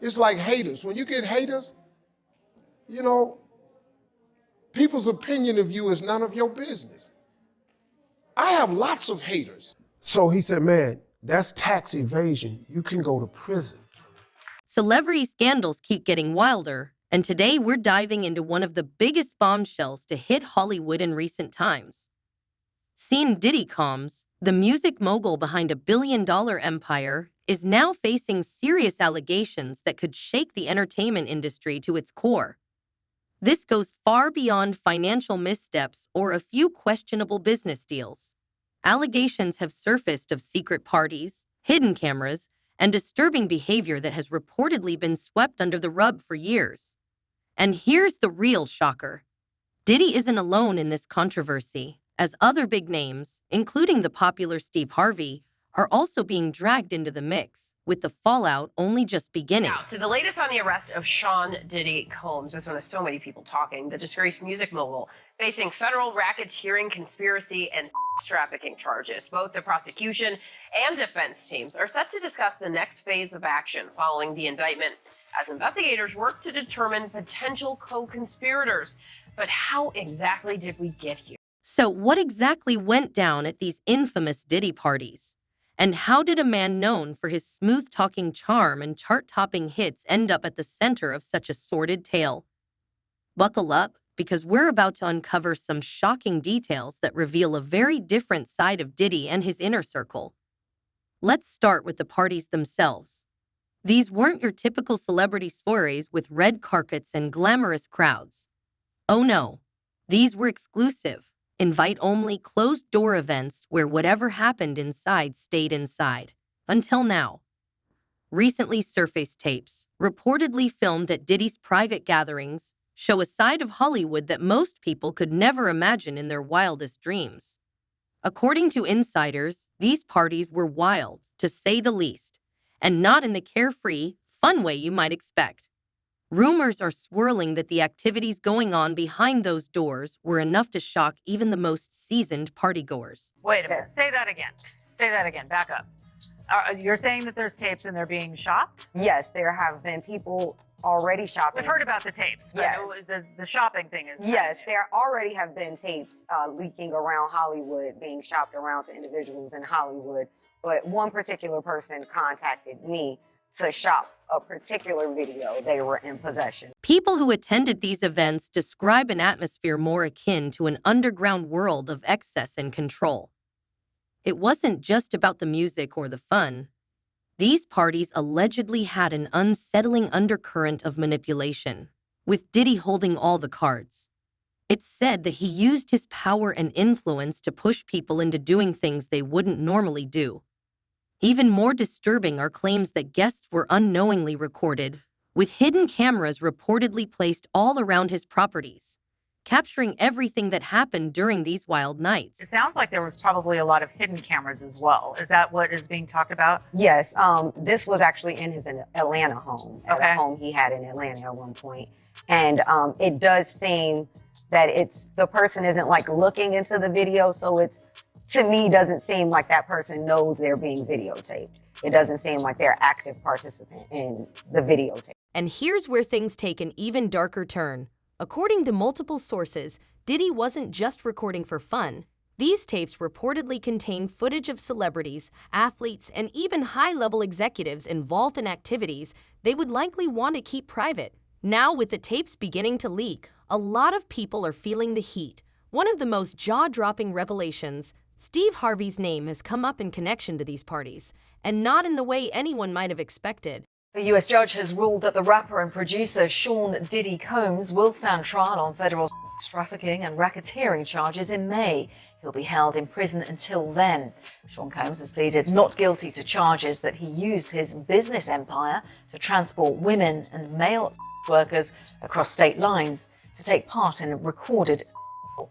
It's like haters. When you get haters, you know, people's opinion of you is none of your business. I have lots of haters. So he said, man, that's tax evasion. You can go to prison. Celebrity scandals keep getting wilder, and today we're diving into one of the biggest bombshells to hit Hollywood in recent times. Seeing Diddy Combs, the music mogul behind a billion-dollar empire, is now facing serious allegations that could shake the entertainment industry to its core. This goes far beyond financial missteps or a few questionable business deals. Allegations have surfaced of secret parties, hidden cameras, and disturbing behavior that has reportedly been swept under the rug for years. And here's the real shocker. Diddy isn't alone in this controversy, as other big names, including the popular Steve Harvey, are also being dragged into the mix, with the fallout only just beginning. Now, to the latest on the arrest of Sean Diddy Combs, this one has so many people talking, the disgraced music mogul facing federal racketeering, conspiracy, and sex trafficking charges. Both the prosecution and defense teams are set to discuss the next phase of action following the indictment as investigators work to determine potential co-conspirators. But how exactly did we get here? So what exactly went down at these infamous Diddy parties? And how did a man known for his smooth-talking charm and chart-topping hits end up at the center of such a sordid tale? Buckle up, because we're about to uncover some shocking details that reveal a very different side of Diddy and his inner circle. Let's start with the parties themselves. These weren't your typical celebrity soirees with red carpets and glamorous crowds. Oh no, these were exclusive, invite-only, closed-door events where whatever happened inside stayed inside. Until now. Recently surfaced tapes, reportedly filmed at Diddy's private gatherings, show a side of Hollywood that most people could never imagine in their wildest dreams. According to insiders, these parties were wild, to say the least, and not in the carefree, fun way you might expect. Rumors are swirling that the activities going on behind those doors were enough to shock even the most seasoned partygoers. Wait a minute. Say that again. Say that again. Back up. You're saying that there's tapes and they're being shopped? Yes, there have been people already shopping. We've heard about the tapes. Yes. The shopping thing is... Yes, there already have been tapes leaking around Hollywood, being shopped around to individuals in Hollywood. But one particular person contacted me to shop a particular video they were in possession. People who attended these events describe an atmosphere more akin to an underground world of excess and control. It wasn't just about the music or the fun. These parties allegedly had an unsettling undercurrent of manipulation, with Diddy holding all the cards. It's said that he used his power and influence to push people into doing things they wouldn't normally do. Even more disturbing are claims that guests were unknowingly recorded, with hidden cameras reportedly placed all around his properties, capturing everything that happened during these wild nights. It sounds like there was probably a lot of hidden cameras as well. Is that what is being talked about? Yes, this was actually in his Atlanta home, at Okay. a home he had in Atlanta at one point. And it does seem that the person isn't like looking into the video, so it's, to me, doesn't seem like that person knows they're being videotaped. It doesn't seem like they're active participant in the videotape. And here's where things take an even darker turn. According to multiple sources, Diddy wasn't just recording for fun. These tapes reportedly contain footage of celebrities, athletes, and even high-level executives involved in activities they would likely want to keep private. Now, with the tapes beginning to leak, a lot of people are feeling the heat. One of the most jaw-dropping revelations, Steve Harvey's name has come up in connection to these parties, and not in the way anyone might have expected. A U.S. judge has ruled that the rapper and producer Sean Diddy Combs will stand trial on federal trafficking and racketeering charges in May. He'll be held in prison until then. Sean Combs has pleaded not guilty to charges that he used his business empire to transport women and male workers across state lines to take part in recorded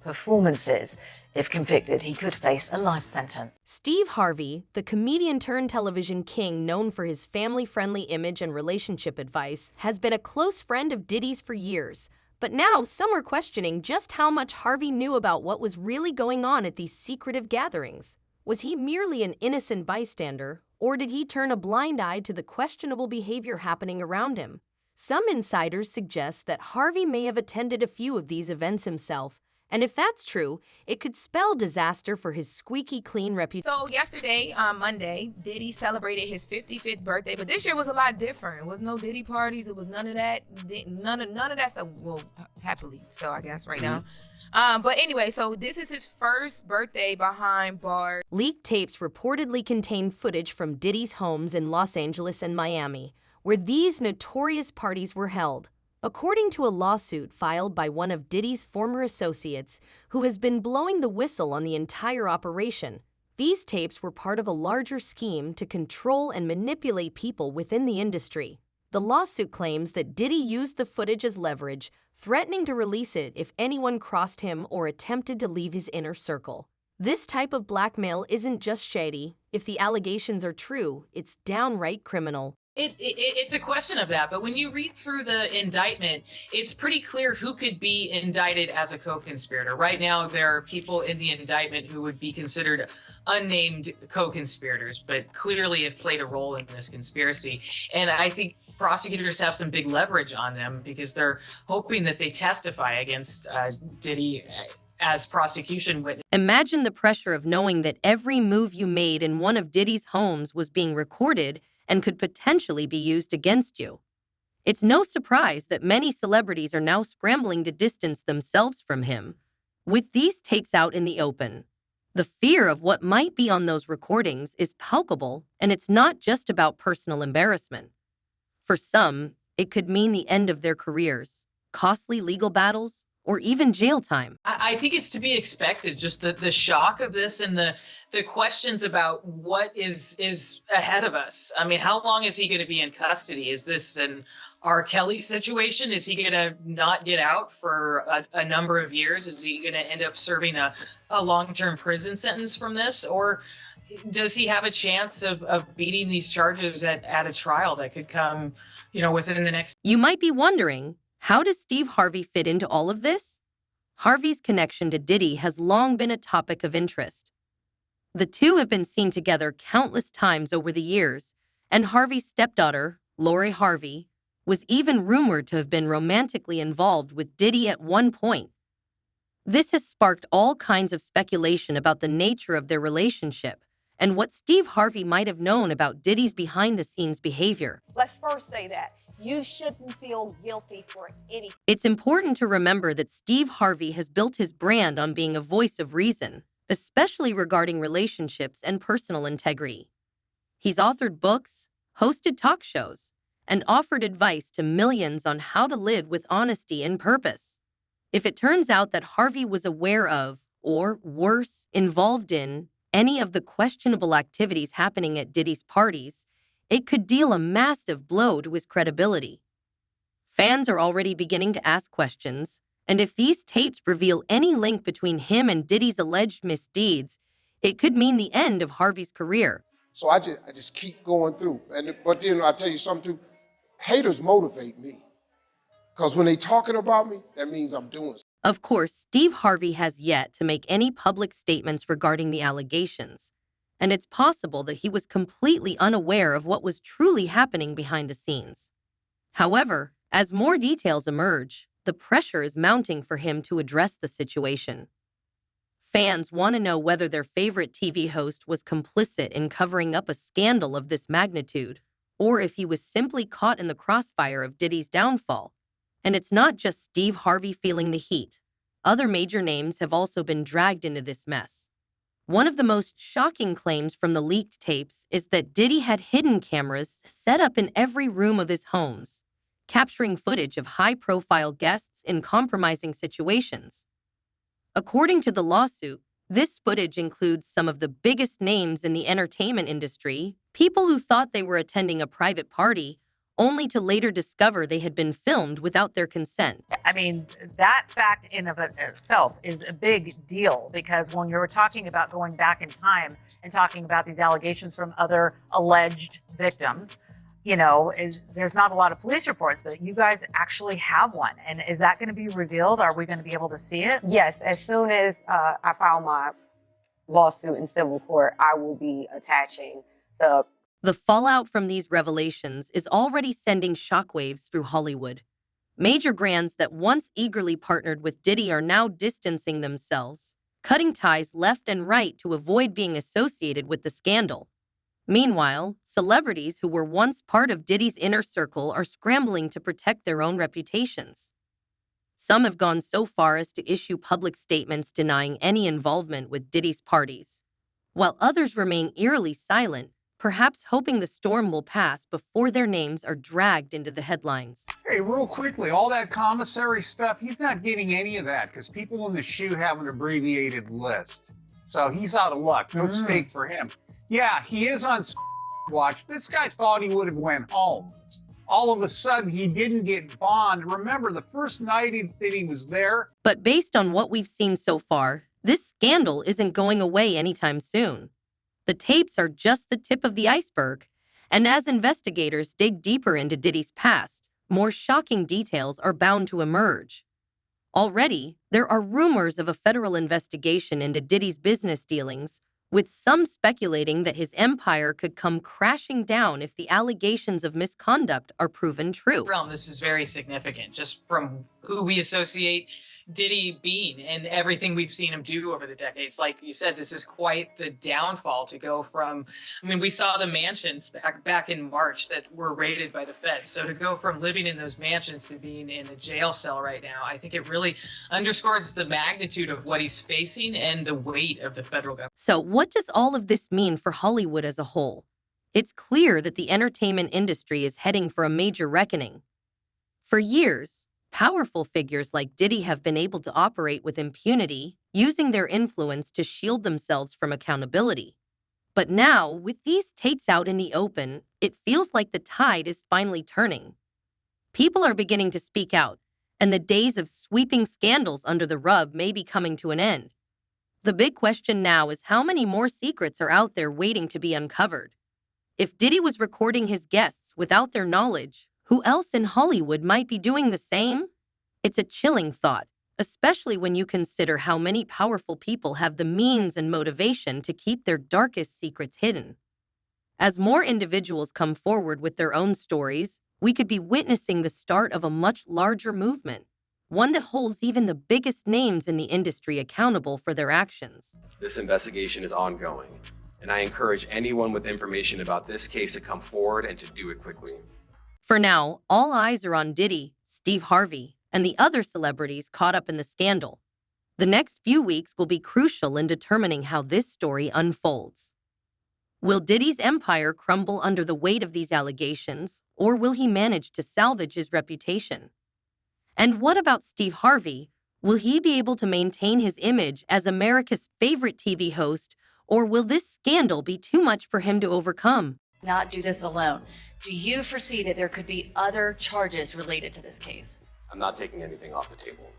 performances. If convicted, he could face a life sentence. Steve Harvey, the comedian-turned-television king known for his family-friendly image and relationship advice, has been a close friend of Diddy's for years. But now some are questioning just how much Harvey knew about what was really going on at these secretive gatherings. Was he merely an innocent bystander, or did he turn a blind eye to the questionable behavior happening around him? Some insiders suggest that Harvey may have attended a few of these events himself, and if that's true, it could spell disaster for his squeaky clean reputation. So yesterday, on Monday, Diddy celebrated his 55th birthday, but this year was a lot different. It was no Diddy parties. It was none of that. None of that stuff. Well, happily, so I guess right now. But anyway, so this is his first birthday behind bars. Leaked tapes reportedly contain footage from Diddy's homes in Los Angeles and Miami, where these notorious parties were held. According to a lawsuit filed by one of Diddy's former associates, who has been blowing the whistle on the entire operation, these tapes were part of a larger scheme to control and manipulate people within the industry. The lawsuit claims that Diddy used the footage as leverage, threatening to release it if anyone crossed him or attempted to leave his inner circle. This type of blackmail isn't just shady. If the allegations are true, it's downright criminal. It's a question of that, but when you read through the indictment, it's pretty clear who could be indicted as a co-conspirator. Right now, there are people in the indictment who would be considered unnamed co-conspirators, but clearly have played a role in this conspiracy. And I think prosecutors have some big leverage on them because they're hoping that they testify against Diddy as prosecution witness. Imagine the pressure of knowing that every move you made in one of Diddy's homes was being recorded and could potentially be used against you. It's no surprise that many celebrities are now scrambling to distance themselves from him. With these tapes out in the open, the fear of what might be on those recordings is palpable, and it's not just about personal embarrassment. For some, it could mean the end of their careers, costly legal battles, or even jail time. I think it's to be expected, just the shock of this and the questions about what is ahead of us. I mean, how long is he going to be in custody? Is this an R. Kelly situation? Is he going to not get out for a number of years? Is he going to end up serving a long-term prison sentence from this? Or does he have a chance of beating these charges at a trial that could come, within the next? You might be wondering, how does Steve Harvey fit into all of this? Harvey's connection to Diddy has long been a topic of interest. The two have been seen together countless times over the years, and Harvey's stepdaughter, Lori Harvey, was even rumored to have been romantically involved with Diddy at one point. This has sparked all kinds of speculation about the nature of their relationship and what Steve Harvey might have known about Diddy's behind-the-scenes behavior. Let's first say that you shouldn't feel guilty for anything. It's important to remember that Steve Harvey has built his brand on being a voice of reason, especially regarding relationships and personal integrity. He's authored books, hosted talk shows, and offered advice to millions on how to live with honesty and purpose. If it turns out that Harvey was aware of, or worse, involved in, any of the questionable activities happening at Diddy's parties, it could deal a massive blow to his credibility. Fans are already beginning to ask questions, and if these tapes reveal any link between him and Diddy's alleged misdeeds, it could mean the end of Harvey's career. So I just keep going through. But then I tell you something too, haters motivate me. Because when they talking about me, that means I'm doing something. Of course, Steve Harvey has yet to make any public statements regarding the allegations, and it's possible that he was completely unaware of what was truly happening behind the scenes. However, as more details emerge, the pressure is mounting for him to address the situation. Fans want to know whether their favorite TV host was complicit in covering up a scandal of this magnitude, or if he was simply caught in the crossfire of Diddy's downfall. And it's not just Steve Harvey feeling the heat. Other major names have also been dragged into this mess. One of the most shocking claims from the leaked tapes is that Diddy had hidden cameras set up in every room of his homes, capturing footage of high-profile guests in compromising situations. According to the lawsuit, this footage includes some of the biggest names in the entertainment industry, people who thought they were attending a private party, only to later discover they had been filmed without their consent. I mean, that fact in of itself is a big deal, because when you're talking about going back in time and talking about these allegations from other alleged victims, there's not a lot of police reports, but you guys actually have one. And is that going to be revealed? Are we going to be able to see it? Yes, as soon as I file my lawsuit in civil court, I will be attaching The fallout from these revelations is already sending shockwaves through Hollywood. Major brands that once eagerly partnered with Diddy are now distancing themselves, cutting ties left and right to avoid being associated with the scandal. Meanwhile, celebrities who were once part of Diddy's inner circle are scrambling to protect their own reputations. Some have gone so far as to issue public statements denying any involvement with Diddy's parties, while others remain eerily silent, perhaps hoping the storm will pass before their names are dragged into the headlines. Hey, real quickly, all that commissary stuff, he's not getting any of that because people in the shoe have an abbreviated list. So he's out of luck. No stake for him. Yeah, he is on watch. This guy thought he would have went home. All of a sudden, he didn't get bond. Remember, the first night that he was there. But based on what we've seen so far, this scandal isn't going away anytime soon. The tapes are just the tip of the iceberg, and as investigators dig deeper into Diddy's past, more shocking details are bound to emerge. Already, there are rumors of a federal investigation into Diddy's business dealings, with some speculating that his empire could come crashing down if the allegations of misconduct are proven true. This is very significant, just from who we associate Diddy being and everything we've seen him do over the decades. Like you said, this is quite the downfall to go from, we saw the mansions back in March that were raided by the feds. So to go from living in those mansions to being in a jail cell right now, I think it really underscores the magnitude of what he's facing and the weight of the federal government. So what does all of this mean for Hollywood as a whole? It's clear that the entertainment industry is heading for a major reckoning. For years, powerful figures like Diddy have been able to operate with impunity, using their influence to shield themselves from accountability. But now, with these tapes out in the open, it feels like the tide is finally turning. People are beginning to speak out, and the days of sweeping scandals under the rug may be coming to an end. The big question now is how many more secrets are out there waiting to be uncovered? If Diddy was recording his guests without their knowledge, who else in Hollywood might be doing the same? It's a chilling thought, especially when you consider how many powerful people have the means and motivation to keep their darkest secrets hidden. As more individuals come forward with their own stories, we could be witnessing the start of a much larger movement, one that holds even the biggest names in the industry accountable for their actions. This investigation is ongoing, and I encourage anyone with information about this case to come forward and to do it quickly. For now, all eyes are on Diddy, Steve Harvey, and the other celebrities caught up in the scandal. The next few weeks will be crucial in determining how this story unfolds. Will Diddy's empire crumble under the weight of these allegations, or will he manage to salvage his reputation? And what about Steve Harvey? Will he be able to maintain his image as America's favorite TV host, or will this scandal be too much for him to overcome? Not do this alone. Do you foresee that there could be other charges related to this case? I'm not taking anything off the table.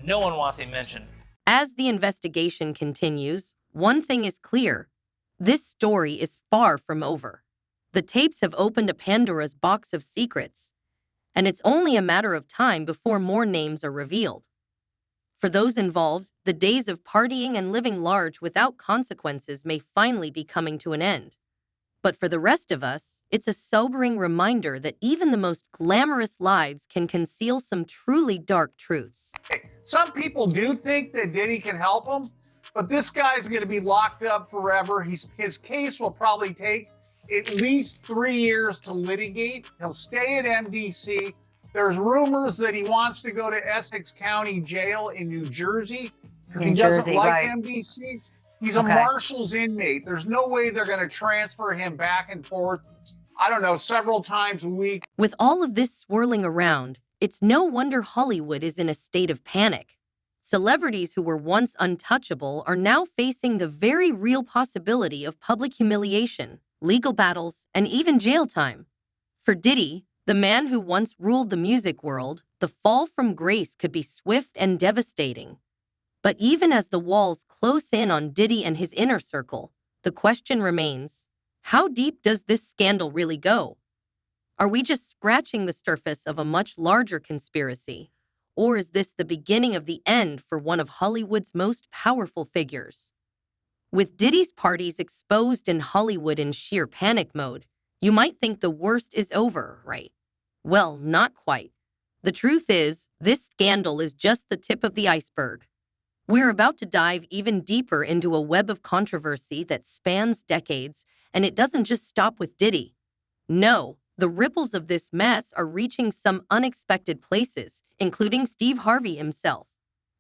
No one wants him mentioned. As the investigation continues, one thing is clear. This story is far from over. The tapes have opened a Pandora's box of secrets, and it's only a matter of time before more names are revealed. For those involved, the days of partying and living large without consequences may finally be coming to an end. But for the rest of us, it's a sobering reminder that even the most glamorous lives can conceal some truly dark truths. Some people do think that Diddy can help him, but this guy's going to be locked up forever. His case will probably take at least 3 years to litigate. He'll stay at MDC. There's rumors that he wants to go to Essex County Jail in New Jersey because he doesn't like MDC. He's a Marshals inmate. There's no way they're going to transfer him back and forth, I don't know, several times a week. With all of this swirling around, it's no wonder Hollywood is in a state of panic. Celebrities who were once untouchable are now facing the very real possibility of public humiliation, legal battles, and even jail time. For Diddy, the man who once ruled the music world, the fall from grace could be swift and devastating. But even as the walls close in on Diddy and his inner circle, the question remains, how deep does this scandal really go? Are we just scratching the surface of a much larger conspiracy? Or is this the beginning of the end for one of Hollywood's most powerful figures? With Diddy's parties exposed in Hollywood in sheer panic mode, you might think the worst is over, right? Well, not quite. The truth is, this scandal is just the tip of the iceberg. We're about to dive even deeper into a web of controversy that spans decades, and it doesn't just stop with Diddy. No, the ripples of this mess are reaching some unexpected places, including Steve Harvey himself.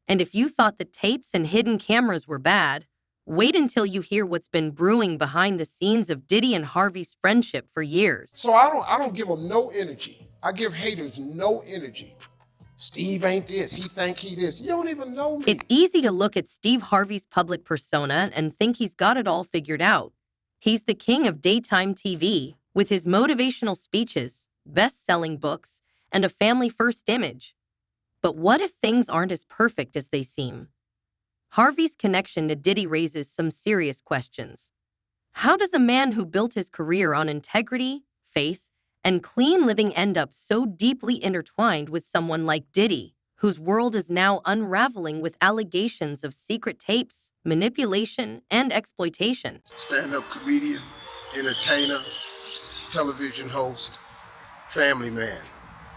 And if you thought the tapes and hidden cameras were bad, wait until you hear what's been brewing behind the scenes of Diddy and Harvey's friendship for years. So I don't give them no energy. I give haters no energy. Steve ain't this, he think he this. You don't even know me. It's easy to look at Steve Harvey's public persona and think he's got it all figured out. He's the king of daytime TV, with his motivational speeches, best-selling books, and a family-first image. But what if things aren't as perfect as they seem? Harvey's connection to Diddy raises some serious questions. How does a man who built his career on integrity, faith, and clean living end up so deeply intertwined with someone like Diddy, whose world is now unraveling with allegations of secret tapes, manipulation, and exploitation? Stand-up comedian, entertainer, television host, family man.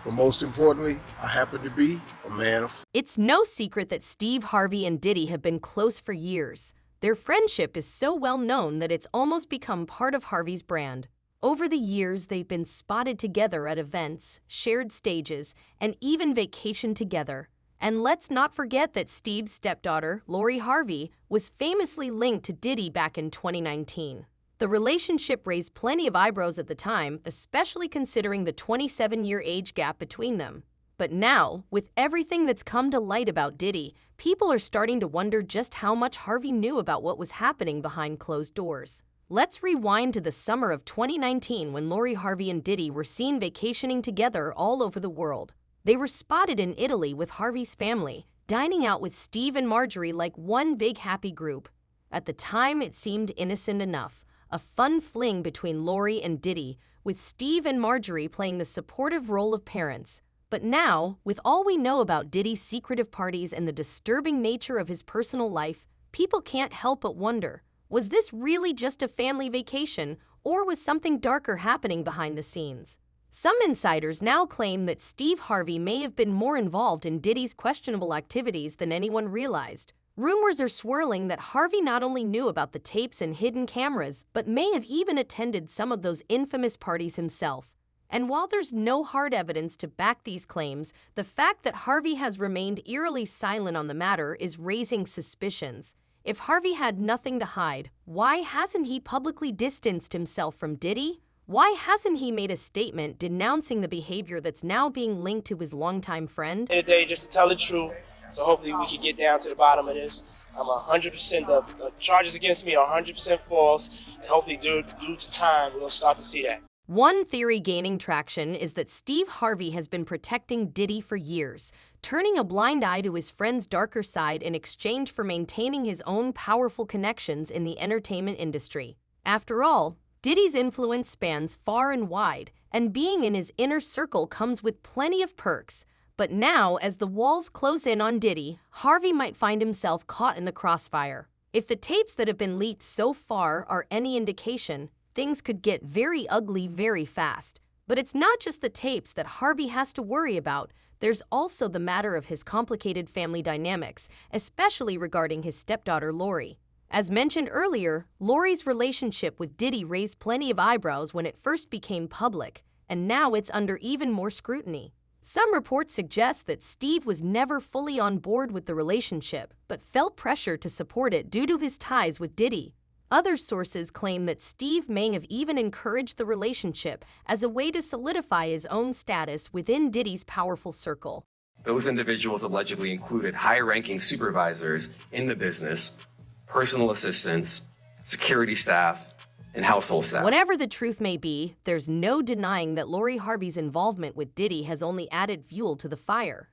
But most importantly, I happen to be a man of... It's no secret that Steve Harvey and Diddy have been close for years. Their friendship is so well known that it's almost become part of Harvey's brand. Over the years, they've been spotted together at events, shared stages, and even vacationed together. And let's not forget that Steve's stepdaughter, Lori Harvey, was famously linked to Diddy back in 2019. The relationship raised plenty of eyebrows at the time, especially considering the 27-year age gap between them. But now, with everything that's come to light about Diddy, people are starting to wonder just how much Harvey knew about what was happening behind closed doors. Let's rewind to the summer of 2019 when Lori Harvey and Diddy were seen vacationing together all over the world. They were spotted in Italy with Harvey's family, dining out with Steve and Marjorie like one big happy group. At the time, it seemed innocent enough. A fun fling between Lori and Diddy, with Steve and Marjorie playing the supportive role of parents. But now, with all we know about Diddy's secretive parties and the disturbing nature of his personal life, people can't help but wonder, was this really just a family vacation, or was something darker happening behind the scenes? Some insiders now claim that Steve Harvey may have been more involved in Diddy's questionable activities than anyone realized. Rumors are swirling that Harvey not only knew about the tapes and hidden cameras, but may have even attended some of those infamous parties himself. And while there's no hard evidence to back these claims, the fact that Harvey has remained eerily silent on the matter is raising suspicions. If Harvey had nothing to hide, why hasn't he publicly distanced himself from Diddy? Why hasn't he made a statement denouncing the behavior that's now being linked to his longtime friend? End of the day, just to tell the truth. So hopefully we can get down to the bottom of this. I'm 100%, the charges against me are 100% false, and hopefully due to time, we'll start to see that. One theory gaining traction is that Steve Harvey has been protecting Diddy for years, turning a blind eye to his friend's darker side in exchange for maintaining his own powerful connections in the entertainment industry. After all, Diddy's influence spans far and wide, and being in his inner circle comes with plenty of perks. But now, as the walls close in on Diddy, Harvey might find himself caught in the crossfire. If the tapes that have been leaked so far are any indication, things could get very ugly very fast. But it's not just the tapes that Harvey has to worry about. There's also the matter of his complicated family dynamics, especially regarding his stepdaughter Lori. As mentioned earlier, Lori's relationship with Diddy raised plenty of eyebrows when it first became public, and now it's under even more scrutiny. Some reports suggest that Steve was never fully on board with the relationship, but felt pressure to support it due to his ties with Diddy. Other sources claim that Steve may have even encouraged the relationship as a way to solidify his own status within Diddy's powerful circle. Those individuals allegedly included high-ranking supervisors in the business, personal assistants, security staff, and household staff. Whatever the truth may be, there's no denying that Lori Harvey's involvement with Diddy has only added fuel to the fire.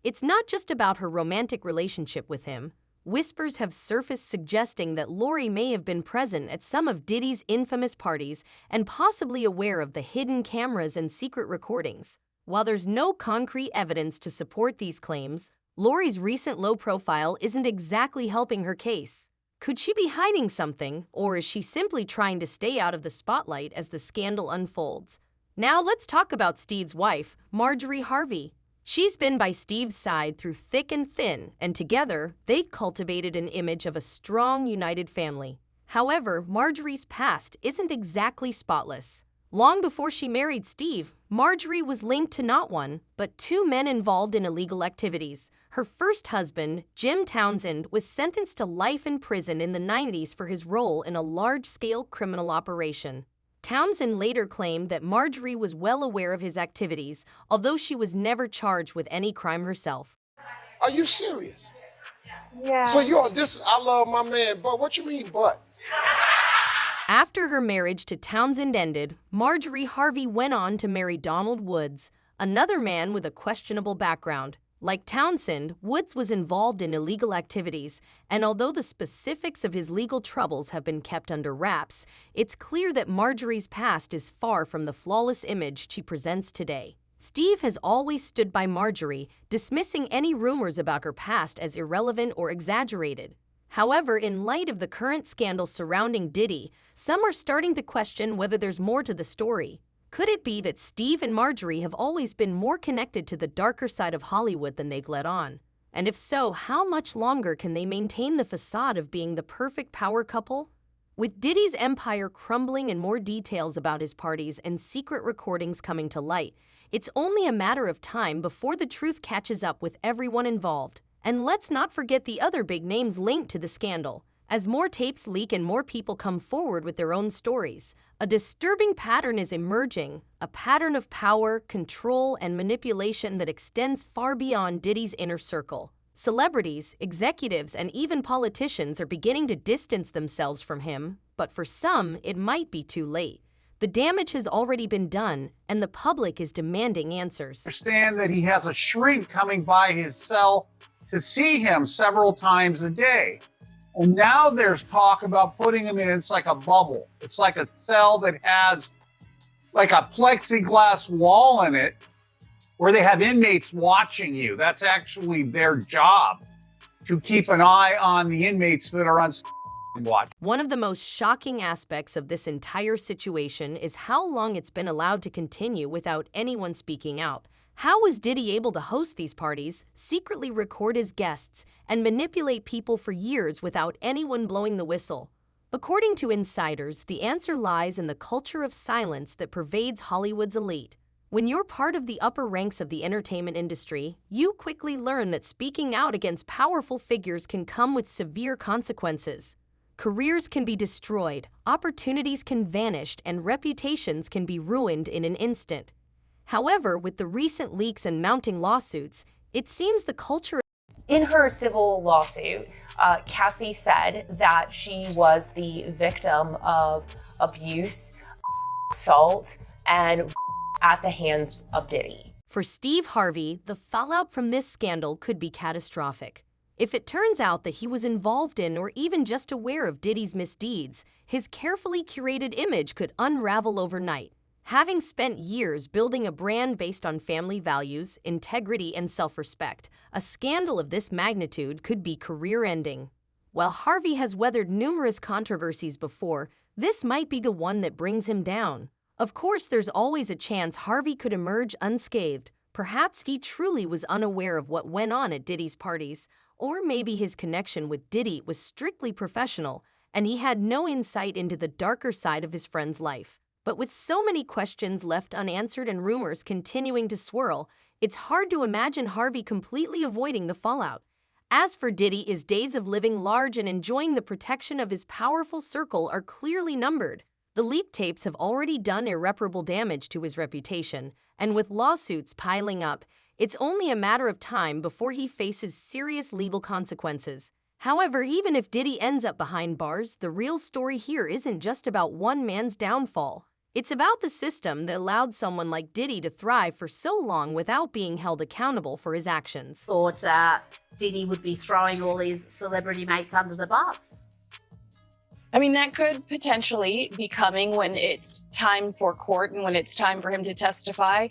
It's not just about her romantic relationship with him. Whispers have surfaced suggesting that Lori may have been present at some of Diddy's infamous parties and possibly aware of the hidden cameras and secret recordings. While there's no concrete evidence to support these claims, Lori's recent low profile isn't exactly helping her case. Could she be hiding something, or is she simply trying to stay out of the spotlight as the scandal unfolds? Now let's talk about Steve's wife, Marjorie Harvey. She's been by Steve's side through thick and thin, and together, they cultivated an image of a strong, united family. However, Marjorie's past isn't exactly spotless. Long before she married Steve, Marjorie was linked to not one, but two men involved in illegal activities. Her first husband, Jim Townsend, was sentenced to life in prison in the 90s for his role in a large-scale criminal operation. Townsend later claimed that Marjorie was well aware of his activities, although she was never charged with any crime herself. Are you serious? Yeah. So I love my man, but what you mean, but? After her marriage to Townsend ended, Marjorie Harvey went on to marry Donald Woods, another man with a questionable background. Like Townsend, Woods was involved in illegal activities, and although the specifics of his legal troubles have been kept under wraps, it's clear that Marjorie's past is far from the flawless image she presents today. Steve has always stood by Marjorie, dismissing any rumors about her past as irrelevant or exaggerated. However, in light of the current scandal surrounding Diddy, some are starting to question whether there's more to the story. Could it be that Steve and Marjorie have always been more connected to the darker side of Hollywood than they've let on? And if so, how much longer can they maintain the facade of being the perfect power couple? With Diddy's empire crumbling and more details about his parties and secret recordings coming to light, it's only a matter of time before the truth catches up with everyone involved. And let's not forget the other big names linked to the scandal. As more tapes leak and more people come forward with their own stories, a disturbing pattern is emerging, a pattern of power, control, and manipulation that extends far beyond Diddy's inner circle. Celebrities, executives, and even politicians are beginning to distance themselves from him, but for some, it might be too late. The damage has already been done, and the public is demanding answers. Understand that he has a shrink coming by his cell to see him several times a day. And now there's talk about putting him in, it's like a bubble. It's like a cell that has like a plexiglass wall in it where they have inmates watching you. That's actually their job, to keep an eye on the inmates that are on watch. One of the most shocking aspects of this entire situation is how long it's been allowed to continue without anyone speaking out. How was Diddy able to host these parties, secretly record his guests, and manipulate people for years without anyone blowing the whistle? According to insiders, the answer lies in the culture of silence that pervades Hollywood's elite. When you're part of the upper ranks of the entertainment industry, you quickly learn that speaking out against powerful figures can come with severe consequences. Careers can be destroyed, opportunities can vanish, and reputations can be ruined in an instant. However, with the recent leaks and mounting lawsuits, it seems the culture... In her civil lawsuit, Cassie said that she was the victim of abuse, assault, and at the hands of Diddy. For Steve Harvey, the fallout from this scandal could be catastrophic. If it turns out that he was involved in or even just aware of Diddy's misdeeds, his carefully curated image could unravel overnight. Having spent years building a brand based on family values, integrity, and self-respect, a scandal of this magnitude could be career-ending. While Harvey has weathered numerous controversies before, this might be the one that brings him down. Of course, there's always a chance Harvey could emerge unscathed. Perhaps he truly was unaware of what went on at Diddy's parties, or maybe his connection with Diddy was strictly professional, and he had no insight into the darker side of his friend's life. But with so many questions left unanswered and rumors continuing to swirl, it's hard to imagine Harvey completely avoiding the fallout. As for Diddy, his days of living large and enjoying the protection of his powerful circle are clearly numbered. The leaked tapes have already done irreparable damage to his reputation, and with lawsuits piling up, it's only a matter of time before he faces serious legal consequences. However, even if Diddy ends up behind bars, the real story here isn't just about one man's downfall. It's about the system that allowed someone like Diddy to thrive for so long without being held accountable for his actions. Thought Diddy would be throwing all his celebrity mates under the bus. I mean, that could potentially be coming when it's time for court and when it's time for him to testify.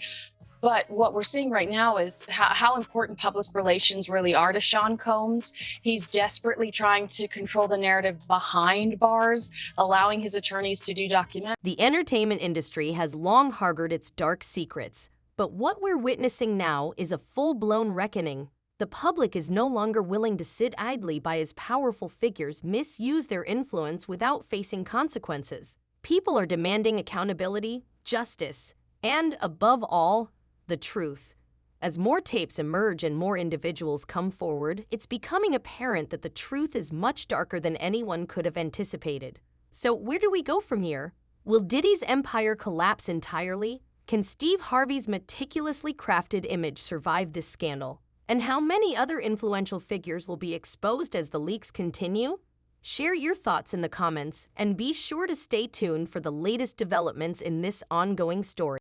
But what we're seeing right now is how important public relations really are to Sean Combs. He's desperately trying to control the narrative behind bars, allowing his attorneys to do documentaries. The entertainment industry has long harbored its dark secrets, but what we're witnessing now is a full-blown reckoning. The public is no longer willing to sit idly by as powerful figures misuse their influence without facing consequences. People are demanding accountability, justice, and, above all, the truth. As more tapes emerge and more individuals come forward, it's becoming apparent that the truth is much darker than anyone could have anticipated. So where do we go from here? Will Diddy's empire collapse entirely? Can Steve Harvey's meticulously crafted image survive this scandal? And how many other influential figures will be exposed as the leaks continue? Share your thoughts in the comments and be sure to stay tuned for the latest developments in this ongoing story.